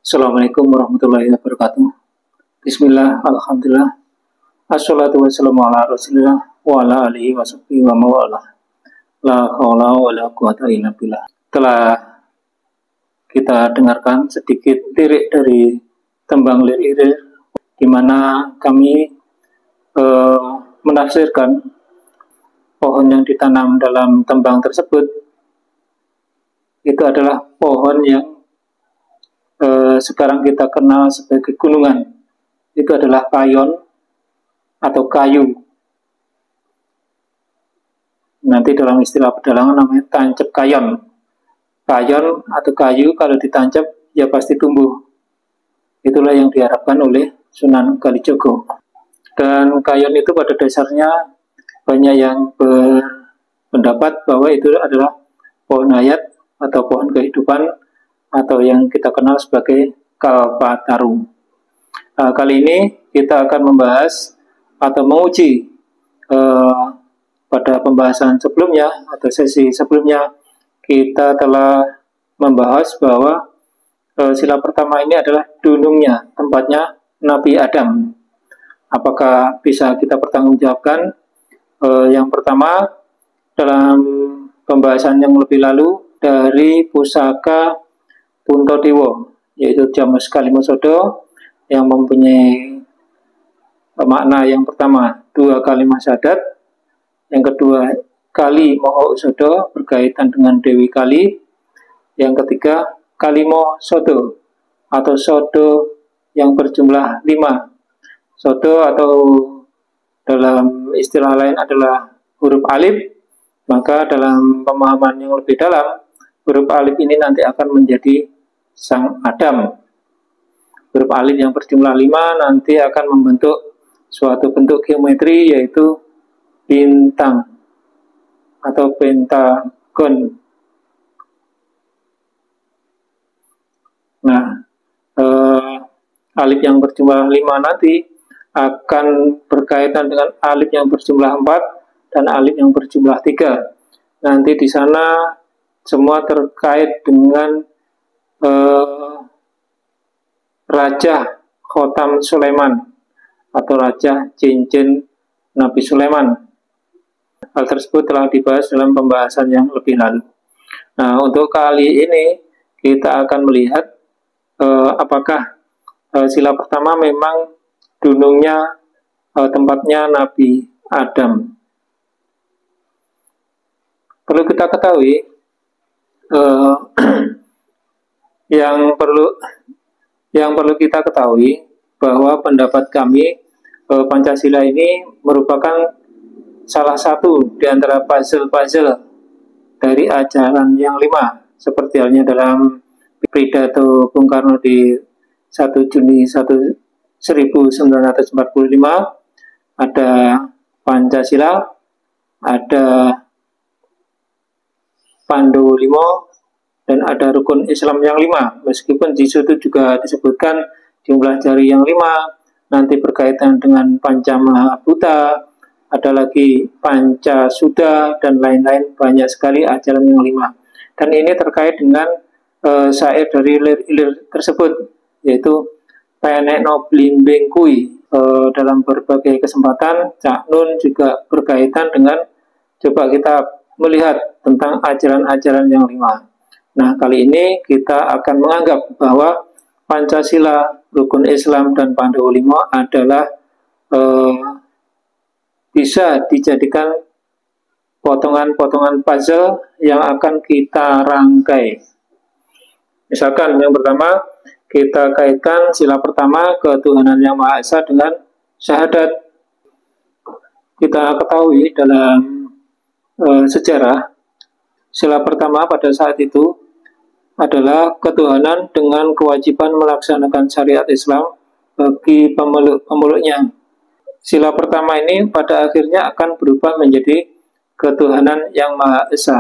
Assalamualaikum warahmatullahi wabarakatuh. Bismillah, alhamdulillah. Assalatu wassalamu ala rasulillah wa ala alihi wa sahbihi wa mawalah. La haula wa la quwata illa billah. Telah kita dengarkan sedikit lirik dari tembang lirik-lirik di mana kami menafsirkan pohon yang ditanam dalam tembang tersebut itu adalah pohon yang sekarang kita kenal sebagai gunungan. Itu adalah kayon atau kayu. Nanti dalam istilah pedalangan namanya tancap kayon. Kayon atau kayu kalau ditancap ya pasti tumbuh. Itulah yang diharapkan oleh Sunan Kalijogo. Dan kayon itu pada dasarnya banyak yang berpendapat bahwa itu adalah pohon hayat atau pohon kehidupan atau yang kita kenal sebagai Kalpataru. Kali ini kita akan membahas atau menguji pada pembahasan sebelumnya atau sesi sebelumnya kita telah membahas bahwa sila pertama ini adalah dunungnya, tempatnya Nabi Adam. Apakah bisa kita pertanggungjawabkan? Yang pertama, dalam pembahasan yang lebih lalu dari pusaka Puntadewa, yaitu Jamus Kalimosodo yang mempunyai makna yang pertama 2 kalimat syahadat, yang kedua Kali Moho Usodo berkaitan dengan Dewi Kali, yang ketiga Kalimo Sodo atau Sodo yang berjumlah 5. Sodo atau dalam istilah lain adalah huruf alif, maka dalam pemahaman yang lebih dalam huruf alif ini nanti akan menjadi Sang Adam. Huruf alif yang berjumlah 5 nanti akan membentuk suatu bentuk geometri yaitu bintang atau pentagon. Nah, alif yang berjumlah 5 nanti akan berkaitan dengan alif yang berjumlah 4 dan alif yang berjumlah 3. Nanti di sana semua terkait dengan Raja Khotam Sulaiman atau Raja Cincin Nabi Sulaiman. Hal tersebut telah dibahas dalam pembahasan yang lebih lalu. Nah, untuk kali ini kita akan melihat apakah sila pertama memang dunungnya tempatnya Nabi Adam. Perlu kita ketahui yang perlu kita ketahui bahwa pendapat kami Pancasila ini merupakan salah satu di antara puzzle-puzzle dari ajaran yang 5, seperti halnya dalam pidato Bung Karno di 1 Juni 1945 ada Pancasila, ada Pandowo Limo, dan ada rukun Islam yang 5. Meskipun di situ juga disebutkan jumlah jari yang 5, nanti berkaitan dengan Pancamahabhuta, ada lagi Pancasuda, dan lain-lain, banyak sekali ajaran yang 5. Dan ini terkait dengan syair dari lir tersebut, yaitu Penekno Blimbing Kui. Dalam berbagai kesempatan, Cak Nun juga berkaitan dengan, coba kita melihat tentang ajaran-ajaran yang 5. Nah, kali ini kita akan menganggap bahwa Pancasila, rukun Islam, dan Pandowo Limo adalah bisa dijadikan potongan-potongan puzzle yang akan kita rangkai. Misalkan yang pertama, kita kaitkan sila pertama ketuhanan yang Maha Esa dengan syahadat. Kita ketahui dalam sejarah, sila pertama pada saat itu adalah ketuhanan dengan kewajiban melaksanakan syariat Islam bagi pemeluk-pemeluknya. Sila pertama ini pada akhirnya akan berubah menjadi ketuhanan yang Maha Esa,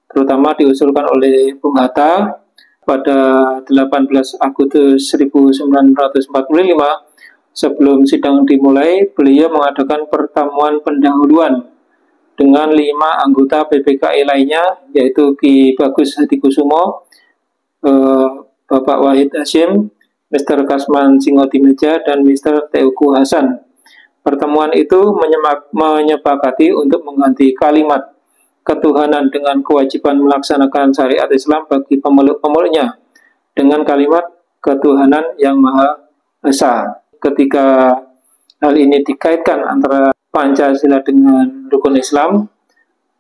terutama diusulkan oleh Bung Hatta pada 18 Agustus 1945. Sebelum sidang dimulai, beliau mengadakan pertemuan pendahuluan dengan 5 anggota PPKI lainnya, yaitu Ki Bagus Hadikusumo, Bapak Wahid Hashim, Mr. Kasman Singotimeja, dan Mr. Teuku Hasan. Pertemuan itu menyepakati untuk mengganti kalimat ketuhanan dengan kewajiban melaksanakan syariat Islam bagi pemeluk-pemeluknya dengan kalimat ketuhanan yang Maha Esa. Ketika hal ini dikaitkan antara Pancasila dengan rukun Islam,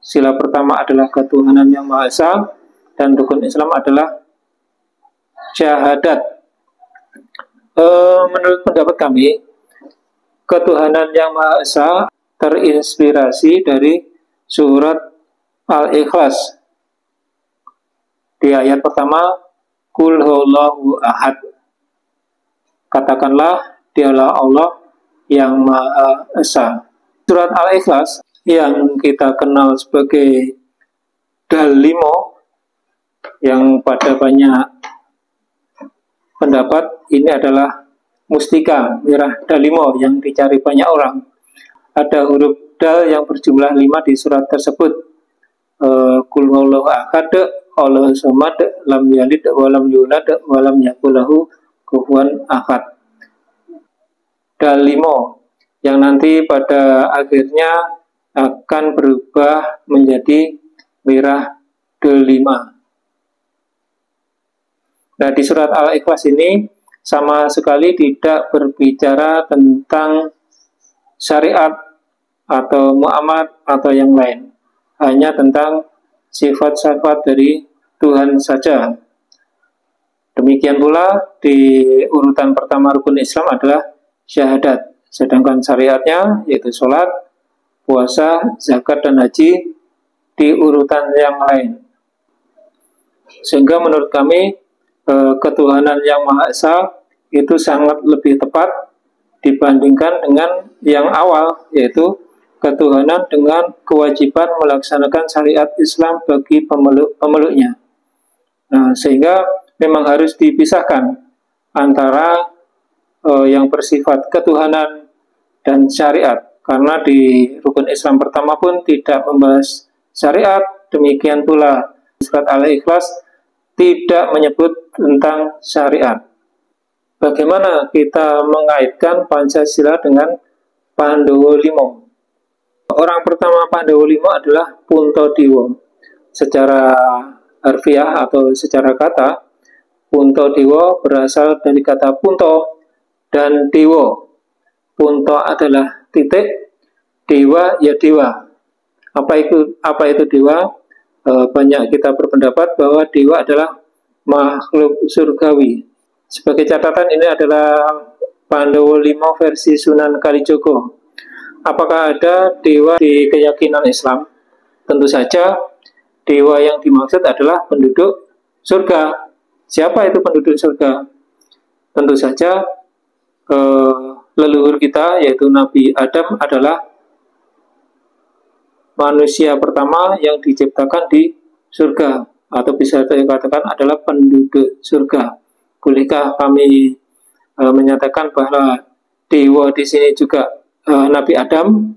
sila pertama adalah ketuhanan yang Maha Esa dan rukun Islam adalah syahadat. Menurut pendapat kami, ketuhanan yang Maha Esa terinspirasi dari surat Al-Ikhlas. Di ayat pertama, Qul huwallahu ahad. Katakanlah, dialah Allah yang Maha Esa. Surat Al-Ikhlas yang kita kenal sebagai Dalimo, yang pada banyak pendapat ini adalah mustika merah Dalimo yang dicari banyak orang. Ada huruf dal yang berjumlah 5 di surat tersebut. Qul huwallahu ahad, Allahu samad, lam yalid wa lam yulad wa lam yakul lahu kufuwan ahad. Dalimo yang nanti pada akhirnya akan berubah menjadi merah delima. Nah, di surat Al-Ikhlas ini sama sekali tidak berbicara tentang syariat atau muamalat atau yang lain. Hanya tentang sifat-sifat dari Tuhan saja. Demikian pula di urutan pertama rukun Islam adalah syahadat. Sedangkan syariatnya yaitu sholat, puasa, zakat, dan haji di urutan yang lain. Sehingga menurut kami ketuhanan yang Maha Esa itu sangat lebih tepat dibandingkan dengan yang awal, yaitu ketuhanan dengan kewajiban melaksanakan syariat Islam bagi pemeluknya. Nah, sehingga memang harus dipisahkan antara yang bersifat ketuhanan dan syariat, karena di rukun Islam pertama pun tidak membahas syariat, demikian pula surat Al-Ikhlas tidak menyebut tentang syariat. Bagaimana kita mengaitkan Pancasila dengan Pandowo Limo? Orang pertama Pandowo Limo adalah Puntadewa. Secara harfiah atau secara kata, Puntadewa berasal dari kata punto dan dewa. Punto adalah titik, dewa ya dewa. Apa itu dewa? Banyak kita berpendapat bahwa dewa adalah makhluk surgawi. Sebagai catatan, ini adalah Pandowo Limo versi Sunan Kalijogo. Apakah ada dewa di keyakinan Islam? Tentu saja dewa yang dimaksud adalah penduduk surga. Siapa itu penduduk surga? Tentu saja leluhur kita, yaitu Nabi Adam, adalah manusia pertama yang diciptakan di surga, atau bisa dikatakan adalah penduduk surga. Bolehkah kami menyatakan bahwa dewa di sini juga Nabi Adam?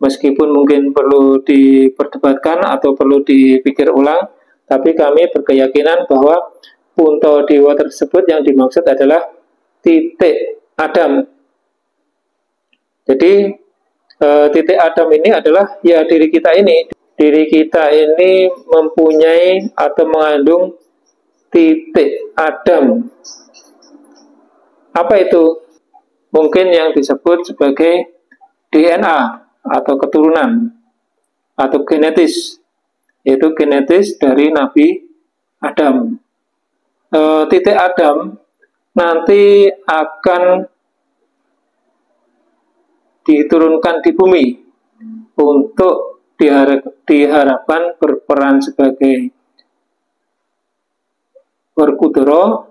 Meskipun mungkin perlu diperdebatkan atau perlu dipikir ulang, tapi kami berkeyakinan bahwa Puntadewa tersebut yang dimaksud adalah titik Adam. Jadi titik Adam ini adalah ya diri kita ini. Diri kita ini mempunyai atau mengandung titik Adam. Apa itu? Mungkin yang disebut sebagai DNA atau keturunan atau genetis, yaitu genetis dari Nabi Adam. Titik Adam nanti akan diturunkan di bumi untuk diharapkan berperan sebagai Werkudara,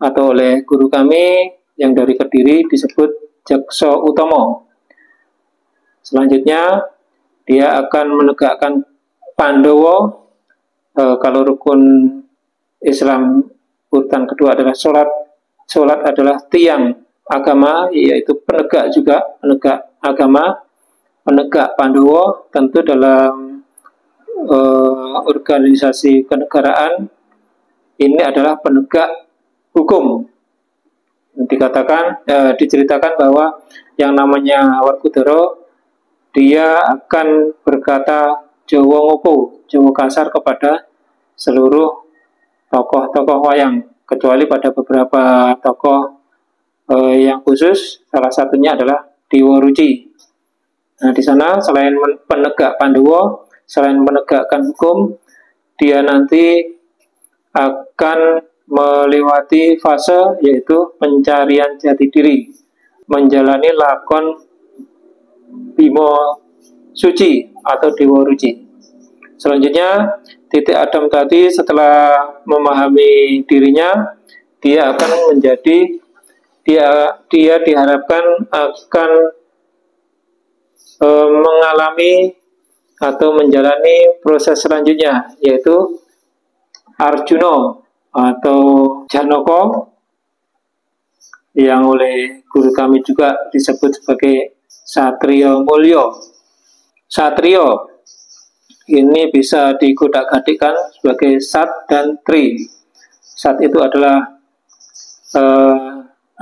atau oleh guru kami yang dari Kediri disebut Jaksa Utomo. Selanjutnya dia akan menegakkan Pandowo. Kalau rukun Islam urutan kedua adalah sholat. Sholat adalah tiang agama, yaitu penegak juga, penegak agama, penegak Pandowo tentu dalam organisasi kenegaraan ini adalah penegak hukum. Diceritakan bahwa yang namanya Werkudara, dia akan berkata Jawa ngopo, Jawa kasar kepada seluruh tokoh-tokoh wayang, kecuali pada beberapa tokoh yang khusus, salah satunya adalah Dewa Ruci. Nah, di sana selain penegak Pandowo, selain menegakkan hukum, dia nanti akan melewati fase yaitu pencarian jati diri, menjalani lakon Bimo Suci atau Dewa Ruci. Selanjutnya, titik Adam tadi setelah memahami dirinya, dia akan menjadi dia diharapkan akan mengalami atau menjalani proses selanjutnya, yaitu Arjuna atau Janaka, yang oleh guru kami juga disebut sebagai Satrio Mulyo. Satrio ini bisa dikodak-kadikkan sebagai Sat dan Tri. Sat itu adalah 6,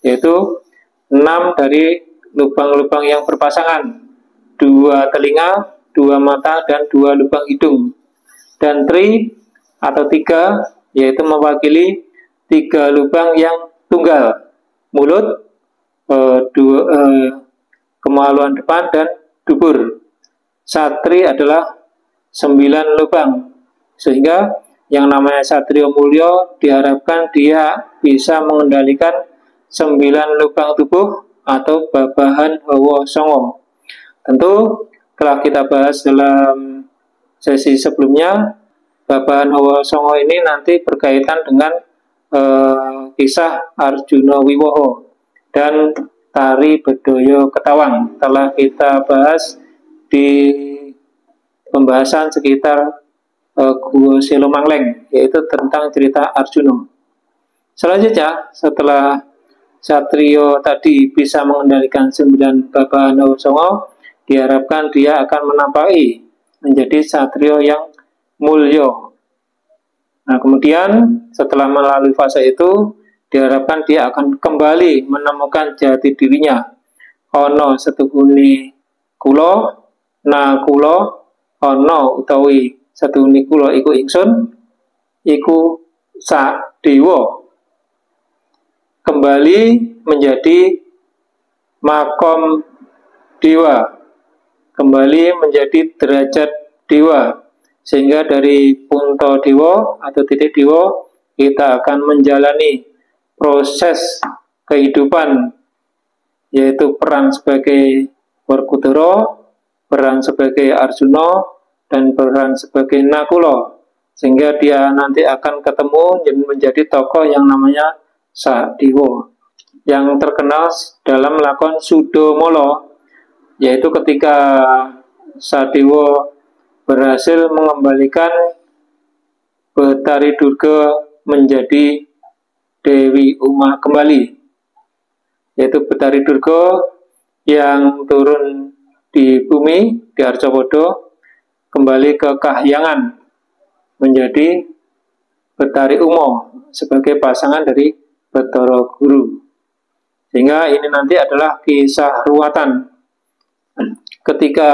yaitu 6 dari lubang-lubang yang berpasangan, 2 telinga, 2 mata, dan 2 lubang hidung. Dan Tri atau 3, yaitu mewakili 3 lubang yang tunggal, mulut, kemaluan depan, dan dubur. Satri adalah 9 lubang, sehingga yang namanya Satrio Mulyo diharapkan dia bisa mengendalikan 9 lubang tubuh atau babahan hawa songo. Tentu telah kita bahas dalam sesi sebelumnya, babahan hawa songo ini nanti berkaitan dengan kisah Arjuna Wiwaha dan tari Bedoyo Ketawang. Telah kita bahas di pembahasan sekitar Guwa Selo Mangleng, yaitu tentang cerita Arjuna. Selanjutnya, setelah Satrio tadi bisa mengendalikan 9 babahan hawa songo, diharapkan dia akan menampaki menjadi Satrio yang mulyo. Nah, kemudian setelah melalui fase itu, diharapkan dia akan kembali menemukan jati dirinya. Ono setuhuni kula, na kula, ono utawi setuhuni kula iku ingsun, iku sak dewa. Kembali menjadi makom dewa, kembali menjadi derajat dewa, sehingga dari punto dewa atau titik dewa kita akan menjalani proses kehidupan, yaitu peran sebagai Werkudara, peran sebagai Arjuna, dan peran sebagai Nakula, sehingga dia nanti akan ketemu menjadi tokoh yang namanya Sadewa, yang terkenal dalam lakon Sudomolo, yaitu ketika Sadewa berhasil mengembalikan Betari Durga menjadi Dewi Uma kembali, yaitu Betari Durga yang turun di bumi di Arcapodo kembali ke Kahyangan menjadi Betari Uma sebagai pasangan dari Bathara Guru. Sehingga ini nanti adalah kisah ruwatan ketika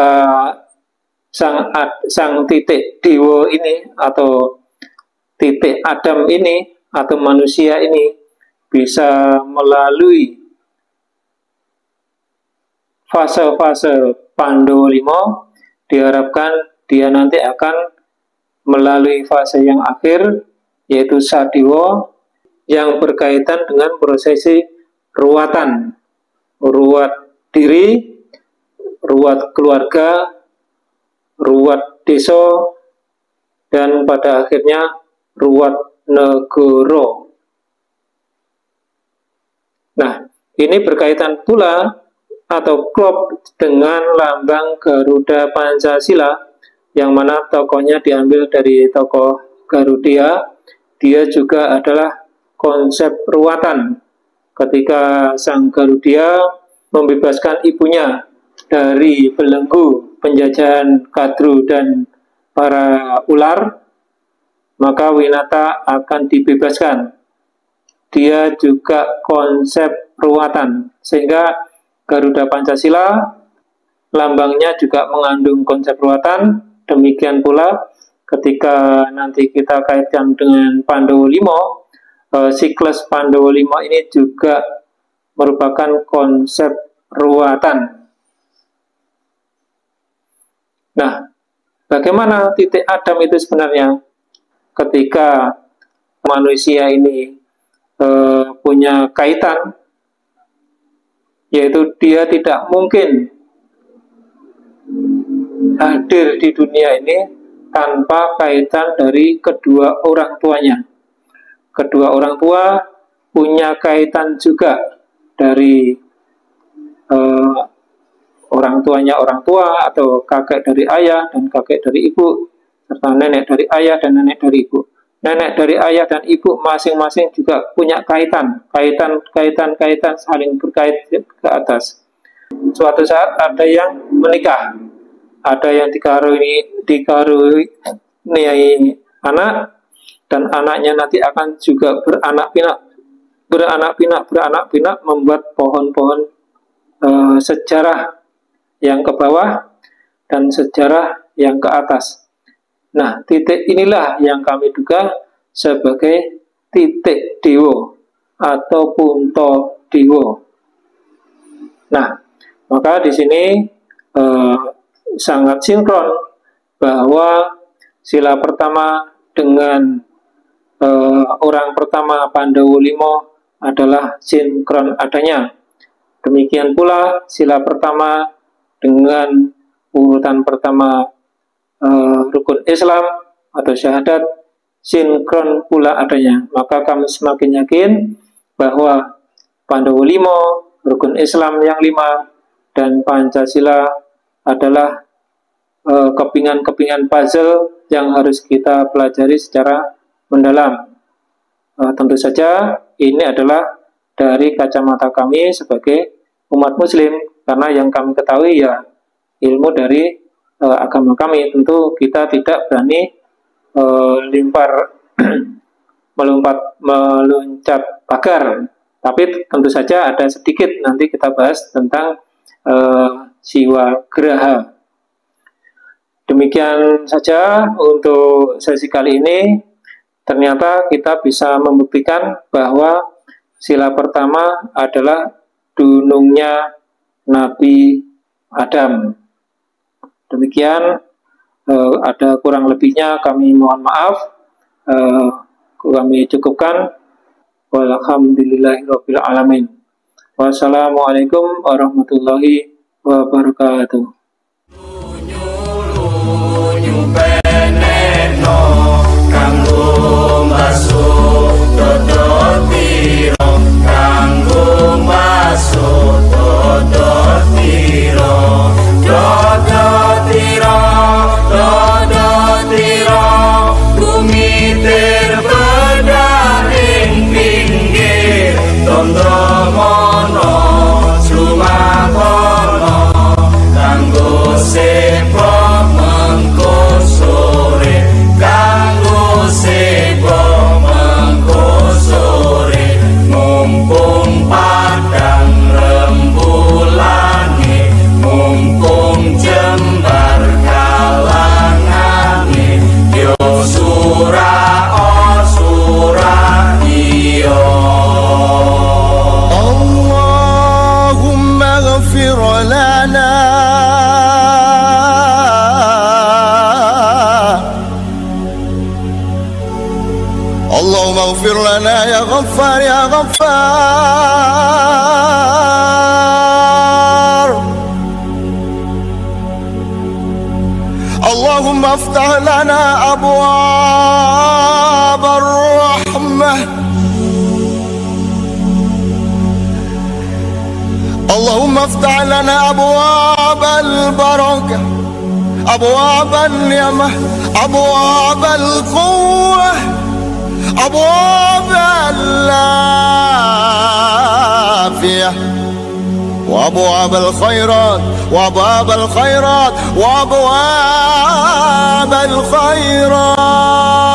sang titik dewa ini atau titik Adam ini atau manusia ini bisa melalui fase-fase Pandowo 5, diharapkan dia nanti akan melalui fase yang akhir, yaitu Sadewa, yang berkaitan dengan prosesi ruwatan, ruwat diri, ruwat keluarga, ruwat desa, dan pada akhirnya ruwat negara. Nah, ini berkaitan pula atau klop dengan lambang Garuda Pancasila, yang mana tokohnya diambil dari tokoh Garudia. Dia juga adalah konsep ruwatan ketika sang Garudia membebaskan ibunya dari belenggu penjajahan Kadru dan para ular. maka Winata akan dibebaskan. Dia juga konsep ruwatan, sehingga Garuda Pancasila lambangnya juga mengandung konsep ruwatan. Demikian pula ketika nanti kita kaitkan dengan Pandowo Limo, siklus Pandowo Limo ini juga merupakan konsep ruwatan. Nah, bagaimana titik Adam itu sebenarnya? Ketika manusia ini punya kaitan, yaitu dia tidak mungkin hadir di dunia ini tanpa kaitan dari kedua orang tuanya. Kedua orang tua punya kaitan juga dari orang tuanya orang tua, atau kakek dari ayah dan kakek dari ibu, serta nenek dari ayah dan nenek dari ibu. Nenek dari ayah dan ibu masing-masing juga punya kaitan saling berkait ke atas. Suatu saat ada yang menikah, ada yang dikaruniai anak, dan anaknya nanti akan juga beranak pinak, membuat pohon-pohon sejarah yang ke bawah dan sejarah yang ke atas. Nah, titik inilah yang kami duga sebagai titik Dewa atau Punto Dewa. Nah, maka di sini sangat sinkron bahwa sila pertama dengan orang pertama Pandowo Limo adalah sinkron adanya. Demikian pula sila pertama dengan urutan pertama rukun Islam atau syahadat sinkron pula adanya. Maka kami semakin yakin bahwa Pandowo Limo, rukun Islam yang 5, dan Pancasila adalah kepingan-kepingan puzzle yang harus kita pelajari secara mendalam. Tentu saja ini adalah dari kacamata kami sebagai umat muslim, karena yang kami ketahui ya ilmu dari agama kami. Tentu kita tidak berani meloncat pagar, tapi tentu saja ada sedikit nanti kita bahas tentang jiwa graha. Demikian saja untuk sesi kali ini. Ternyata kita bisa membuktikan bahwa sila pertama adalah dunungnya Nabi Adam. Demikian, ada kurang lebihnya kami mohon maaf. Kami cukupkan. Walhamdulillahirabbil alamin. Wassalamualaikum warahmatullahi wabarakatuh. اللهم اغفر لنا يا غفار يا غفار. اللهم افتح لنا أبواب الرحمة. اللهم افتح لنا أبواب البركة، أبواب النعمة، أبواب القوة، أبواب العافية، وأبواب الخيرات، وأبواب الخيرات، وأبواب الخيرات.